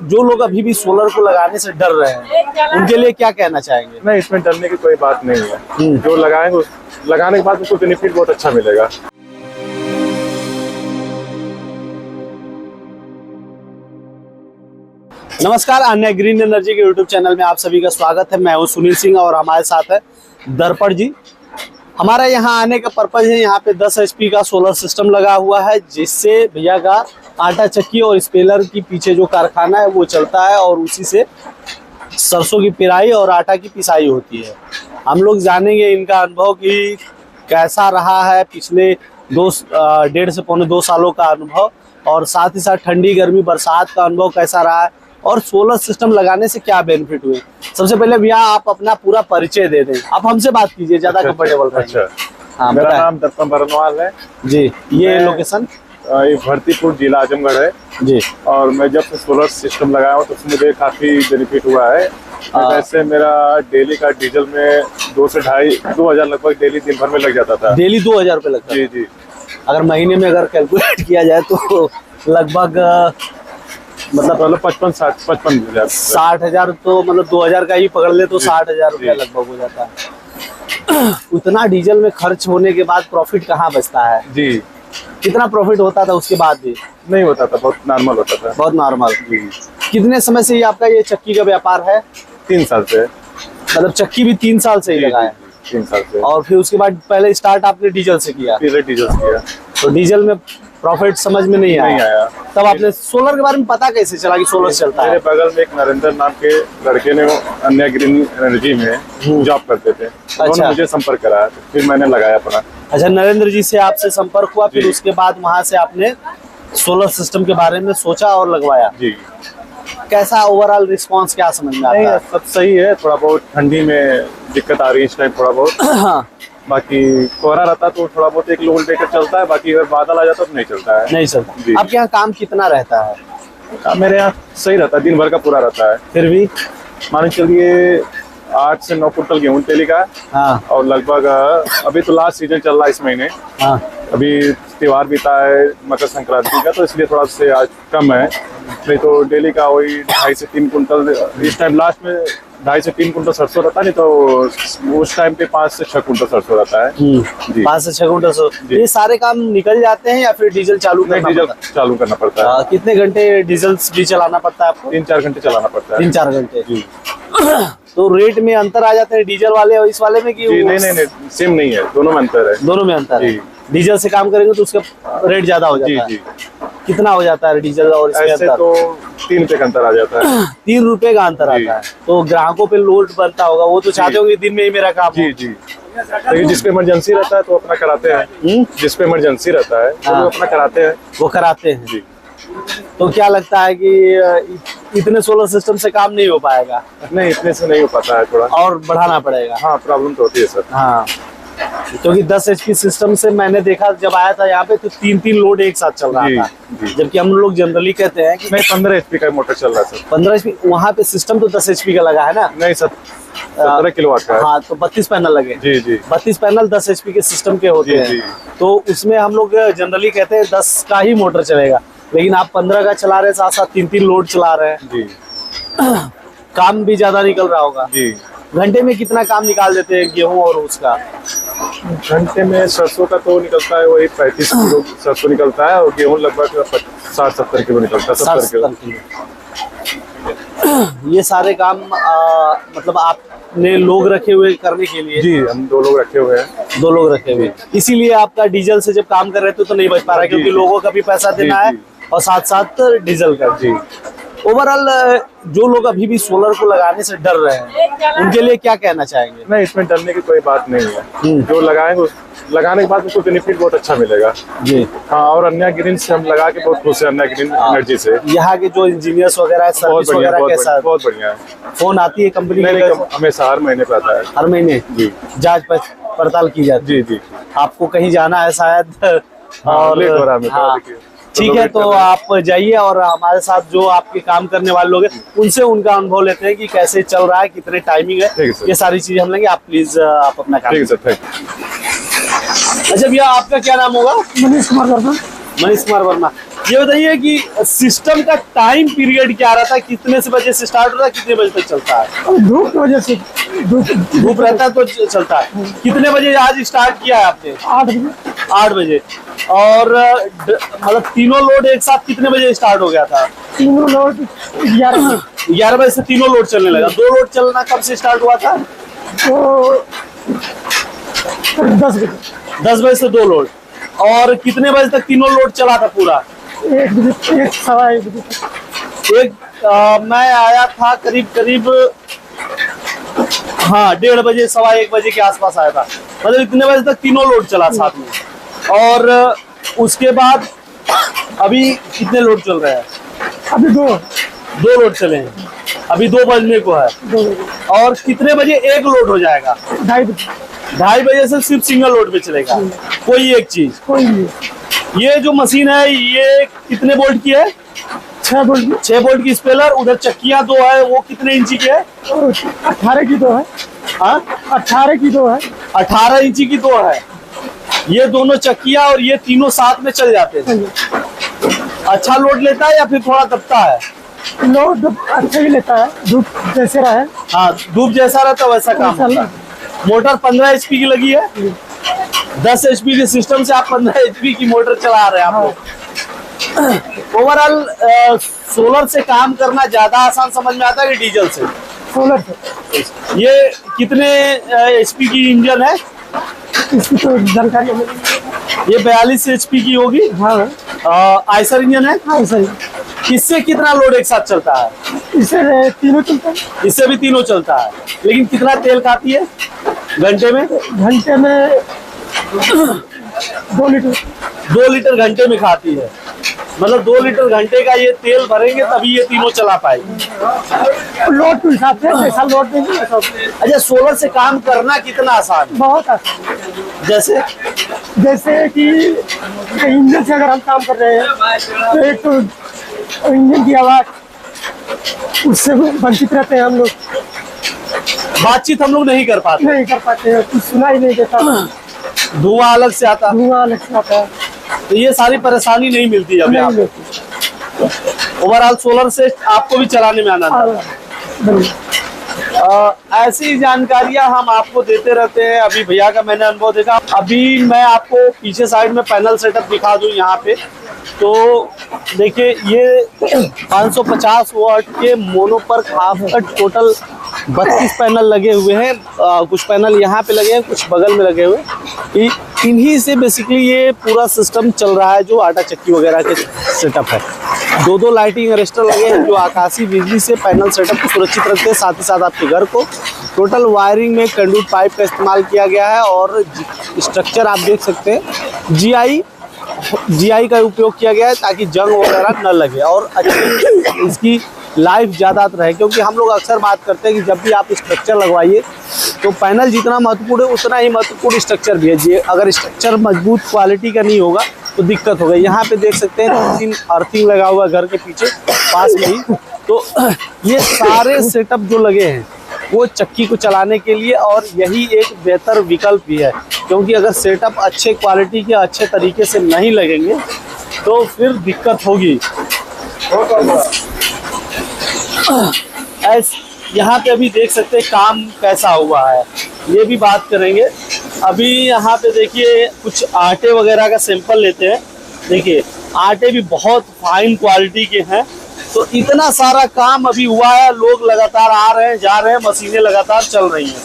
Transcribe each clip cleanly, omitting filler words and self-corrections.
जो लोग अभी भी सोलर को लगाने से डर रहे हैं उनके लिए क्या कहना चाहेंगे? नहीं, इसमें डरने की कोई बात नहीं है। जो लगाएंगे लगाने के बाद उनको बेनिफिट बहुत अच्छा मिलेगा। नमस्कार, अन्य ग्रीन एनर्जी के यूट्यूब चैनल में आप सभी का स्वागत है। मैं हूं सुनील सिंह और हमारे साथ है दर्पण जी। हमारा यहाँ आने का पर्पज है, यहाँ पे 10 HP का सोलर सिस्टम लगा हुआ है, जिससे भैया का आटा चक्की और स्पेलर की पीछे जो कारखाना है वो चलता है और उसी से सरसों की पिराई और आटा की पिसाई होती है। हम लोग जानेंगे इनका अनुभव कि कैसा रहा है पिछले 1.5 से पौने 2 सालों का अनुभव, और साथ ही साथ ठंडी गर्मी बरसात का अनुभव कैसा रहा है और सोलर सिस्टम लगाने से क्या बेनिफिट हुए। सबसे पहले भैया आप अपना पूरा परिचय दे दें, आप हमसे बात कीजिए, ज्यादा कंफर्टेबल रहेंगे। हाँ, मेरा नाम दर्पण बरनवाल है जी। ये लोकेशन ये भरतीपुर जिला आजमगढ़ है जी। और मैं जब से सोलर सिस्टम लगाया हूँ तो उसमें मुझे काफी बेनिफिट हुआ है। वैसे मेरा डेली का डीजल में 2 से 2,500 लगभग डेली दिन भर में लग जाता था। डेली 2,000 रुपये लगता जी जी। अगर महीने में अगर कैलकुलेट किया जाए तो लगभग मतलब 55-60 60,000 तो मतलब 2,000 का ही पकड़ ले तो 60,000 रुपया लगभग हो जाता है। उतना डीजल में खर्च होने के बाद प्रॉफिट कहाँ बचता है जी? कितना प्रॉफिट होता था उसके बाद भी? नहीं होता था, बहुत नॉर्मल होता था। बहुत नॉर्मल जी। कितने समय से ये आपका ये चक्की का व्यापार है? 3 साल से। मतलब चक्की भी 3 साल से ही लगा है? 3 साल से। और फिर उसके बाद पहले स्टार्ट आपने डीजल से किया? डीजल से किया। तो डीजल में प्रॉफिट समझ में नहीं आया। तब आपने सोलर के बारे में पता कैसे चला कि सोलर चलता है? मेरे बगल में एक नरेंद्र नाम के लड़के ने अन्य ग्रीन एनर्जी में जॉब करते थे। अच्छा। मुझे संपर्क कराया, फिर मैंने लगाया अपना। अच्छा, नरेंद्र जी से आपसे संपर्क हुआ, फिर उसके बाद वहाँ से आपने सोलर सिस्टम के बारे में सोचा और लगवाया जी। कैसा ओवरऑल रिस्पांस क्या समझ में आता है? सब सही है। थोड़ा बहुत ठंडी में दिक्कत आ रही है इस टाइम थोड़ा बहुत। हाँ। बाकी कोहरा रहता तो थोड़ा बहुत 1 किलो लेकर चलता है, बाकी अगर बादल आ जाता तो नहीं चलता है। नहीं चलता। आपके यहाँ काम कितना रहता है? काम मेरे यहाँ सही रहता है, दिन भर का पूरा रहता है। फिर भी मान चलिए 8 से 9 कुंटल गेहूं तेली का। हाँ। और लगभग अभी तो लास्ट सीजन चल रहा है इस महीने। हाँ। अभी त्योहार बीता है मकर संक्रांति का, तो इसलिए थोड़ा से आज कम है। नहीं तो डेली का वही 2.5 से 3 कुंटल। इस टाइम लास्ट में 2.5 से 3 कुंटल सरसों रहता, नहीं तो उस टाइम पे 5 से 6 कुंटल सरसों रहता है जी। 5 से 6 कुंटल। ये सारे काम निकल जाते हैं या फिर डीजल चालू करना पड़ता है? कितने घंटे डीजल भी चलाना पड़ता है आपको? 3-4 घंटे चलाना पड़ता है। 3-4 घंटे जी। तो रेट में अंतर आ जाते हैं डीजल वाले और इस वाले में कि? नहीं, सेम नहीं है, दोनों में अंतर है। दोनों में अंतर है। डीजल से काम करेंगे तो उसका रेट ज्यादा हो जाता है जी। कितना हो जाता है डीजल और इसमें अंतर? तो 3 रुपए का अंतर आ जाता है। 3 रुपए का अंतर आता है। तो ग्राहकों पे लोड बनता होगा, वो तो चाहते होंगे दिन में ही मेरा काम जी जी। लेकिन जिसपे इमरजेंसी रहता है तो अपना कराते हैं। जिसपे इमरजेंसी रहता है तो अपना कराते हैं। वो कराते हैं जी। तो क्या लगता है कि इतने सोलर सिस्टम से काम नहीं हो पाएगा? नहीं, इतने से नहीं हो पाता है, थोड़ा और बढ़ाना पड़ेगा। हाँ, प्रॉब्लम तो होती है सर। हाँ, क्योंकि 10 HP सिस्टम से मैंने देखा जब आया था यहाँ पे तो 3-3 लोड एक साथ चल रहा था, जबकि हम लोग जनरली कहते हैं कि नहीं 15 HP का मोटर चल रहा है सर। 15 HP? वहाँ पे सिस्टम तो 10 HP का लगा है ना? नहीं सर, 17 किलोवाट का है। हाँ, तो 32 पैनल लगे जी जी। 32 पैनल 10 HP के सिस्टम के होते हैं, तो उसमें हम लोग जनरली कहते हैं 10 का ही मोटर चलेगा, लेकिन आप 15 का चला रहे हैं, साथ साथ 3-3 लोड चला रहे हैं जी। काम भी ज्यादा निकल रहा होगा जी। घंटे में कितना काम निकाल देते हैं गेहूं और उसका? घंटे में सरसों का तो निकलता है वही 35 किलो सरसों निकलता है, और गेहूं लगभग 60-70 किलो निकलता है। 70 किलो। ये सारे काम मतलब आपने लोग रखे हुए करने के लिए? जी, हम 2 लोग रखे हुए हैं। 2 लोग रखे हुए, इसीलिए आपका डीजल से जब काम कर रहे थे तो नहीं बच पा रहा, क्योंकि लोगों का भी पैसा देना है और साथ साथ डीजल का जी। ओवरऑल जो लोग अभी भी सोलर को लगाने से डर रहे हैं उनके लिए क्या कहना चाहेंगे? नहीं, इसमें डरने की कोई बात नहीं है। जो लगाएंगे लगाने के बाद उसको बेनिफिट बहुत अच्छा मिलेगा जी। हाँ, और अन्य ग्रीन से हम लगा के बहुत खुश है। अन्य ग्रीन एनर्जी से यहाँ के जो इंजीनियर्स वगैरह सर्विस वगैरह कैसा? बहुत बढ़िया है। फोन आती है कंपनी हमेशा हर महीने पे आता है। हर महीने जी जांच पड़ताल की जाती है? जी जी। आपको कहीं जाना है शायद और ठीक है, तो आप जाइए और हमारे साथ जो आपके काम करने वाले लोग हैं उनसे उनका अनुभव लेते हैं कि कैसे चल रहा है, कितने टाइमिंग है, ये सारी चीजें हम लेंगे। आप प्लीज आप अपना काम। अच्छा भैया, आपका क्या नाम होगा? मनीष कुमार वर्मा। मनीष कुमार वर्मा, ये बताइए कि सिस्टम का टाइम पीरियड क्या रहता है, कितने से बजे से स्टार्ट होता है, कितने बजे तक चलता है? धूप की वजह से धूप रहता है तो चलता है। कितने बजे आज स्टार्ट किया है आपने? 8 बजे। 8 बजे। और मतलब तीनों लोड एक साथ कितने बजे स्टार्ट हो गया था? तीनों लोड 11 बजे से तीनों लोड चलने लगा। 2 लोड चलना कब से स्टार्ट हुआ था? तो 10 बजे। 10 बजे से 2 लोड। और कितने बजे तक तीनों लोड चला था पूरा? 1 बजे, 1 सवा 1 बजे तक। मैं आया था करीब हाँ 1:30 बजे, सवा 1 बजे के आसपास आया था। मतलब इतने बजे तक तीनों लोड चला साथ में। और उसके बाद अभी कितने लोड चल रहे हैं? अभी 2 लोड चले हैं। अभी 2 बजने को है। 2 बजे। और कितने बजे एक लोड हो जाएगा? 2:30 बजे। 2:30 बजे से सिर्फ सिंगल लोड पे चलेगा कोई एक चीज। कोई नहीं। ये जो मशीन है ये कितने वोल्ट की है? 6 वोल्ट। 6 वोल्ट की स्पेलर। उधर चक्कियां 2 है, वो कितने इंची के है? 18 की 2 है। हाँ 18 की 2 है। 18 इंची की 2 है। ये दोनों चक्कियां और ये तीनों साथ में चल जाते हैं। अच्छा लोड लेता है या फिर थोड़ा दबता है? लोड अच्छा ही लेता है, धूप जैसे रहे। हाँ धूप जैसा रहता है वैसा काम होता है। मोटर 15 HP की लगी है। 10 HP के सिस्टम से आप 15 HP की मोटर चला रहे हैं आप लोग। ओवरऑल सोलर से काम करना ज्यादा आसान समझ में आता है कि डीजल से? सोलर से। ये कितने HP की इंजन है? इसकी तो जानकारी हमें। ये 42 HP की होगी। हाँ आइसर इंजन है। हाँ सही। इससे कितना लोड एक साथ चलता है? इससे तीनों चलता है। इससे भी तीनों चलता है। लेकिन कितना तेल खाती है घंटे में? घंटे में 2 लीटर। 2 लीटर घंटे में खाती है। मतलब 2 लीटर घंटे का ये तेल भरेंगे तभी ये तीनों चला पाएगी। लोड के हिसाब से जैसा लोड देंगे। अच्छा सोलर से काम करना कितना आसान है? बहुत आसान। जैसे कि इंजन से अगर हम काम कर रहे हैं तो एक तो इंजन की आवाज उससे वंचित रहते हैं हम लोग। बातचीत हम लोग नहीं कर पाते हैं, कुछ सुना ही नहीं देता। धुआं अलग से आता है। तो ये सारी परेशानी नहीं मिलती अभी आपको। ओवरऑल सोलर से आपको भी चलाने में आनंद है। ऐसी जानकारियां हम आपको देते रहते हैं। अभी भैया का मैंने अनुभव देखा। अभी मैं आपको पीछे साइड में पैनल सेटअप दिखा दूं यहाँ पे। तो देखिए ये 550 वाट के मोनो पर खासकर टोटल 32 पैनल लगे हुए हैं। कुछ पैनल यहाँ पे लगे हैं, कुछ बगल में लगे हुए। इन्हीं से बेसिकली ये पूरा सिस्टम चल रहा है जो आटा चक्की वगैरह के सेटअप है। 2 लाइटिंग अरेस्टर लगे हैं जो आकाशीय बिजली से पैनल सेटअप को सुरक्षित रखते हैं। साथ ही साथ आपके घर को टोटल वायरिंग में कंडक्ट पाइप का इस्तेमाल किया गया है। और स्ट्रक्चर आप देख सकते हैं GI का उपयोग किया गया है ताकि जंग वगैरह न लगे और अच्छी इसकी लाइफ ज़्यादा रहे। क्योंकि हम लोग अक्सर बात करते हैं कि जब भी आप स्ट्रक्चर लगवाइए तो पैनल जितना महत्वपूर्ण है उतना ही महत्वपूर्ण स्ट्रक्चर भी है। अगर स्ट्रक्चर मजबूत क्वालिटी का नहीं होगा तो दिक्कत होगा। यहाँ पे देख सकते हैं 3 अर्थिंग लगा हुआ घर के पीछे पास में ही। तो ये सारे सेटअप जो लगे हैं वो चक्की को चलाने के लिए, और यही एक बेहतर विकल्प भी है। क्योंकि अगर सेटअप अच्छे क्वालिटी के अच्छे तरीके से नहीं लगेंगे तो फिर दिक्कत होगी। यहाँ पे अभी देख सकते हैं काम कैसा हुआ है, ये भी बात करेंगे। अभी यहाँ पे देखिए कुछ आटे वगैरह का सैंपल लेते हैं। देखिए आटे भी बहुत फाइन क्वालिटी के हैं। तो इतना सारा काम अभी हुआ है, लोग लगातार आ रहे हैं जा रहे हैं, मशीनें लगातार चल रही हैं।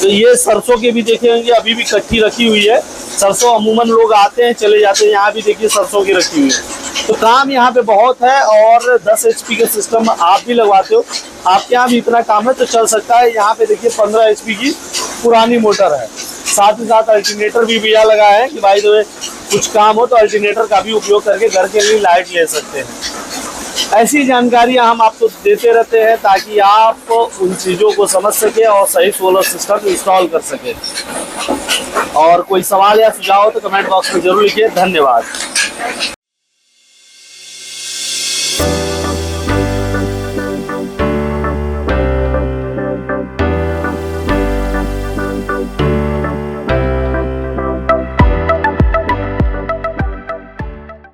तो ये सरसों के भी देखे होंगे अभी भी इकट्ठी रखी हुई है। सरसों अमूमन लोग आते हैं चले जाते हैं, यहाँ भी देखिए सरसों की रखी हुई है। तो काम यहाँ पे बहुत है। और 10 HP के सिस्टम आप भी लगवाते हो, आपके यहाँ भी इतना काम है तो चल सकता है। यहाँ पे देखिए 15 HP की पुरानी मोटर है। साथ ही साथ अल्टरनेटर भी भैया लगाया है कि भाई तो कुछ काम हो तो अल्टरनेटर का भी उपयोग करके घर के लिए लाइट ले सकते हैं। ऐसी जानकारियां हम आपको देते रहते हैं ताकि आप उन चीज़ों को समझ सके और सही सोलर सिस्टम इंस्टॉल कर सके। और कोई सवाल या सुझाव हो तो कमेंट बॉक्स में जरूर लिखिए। धन्यवाद।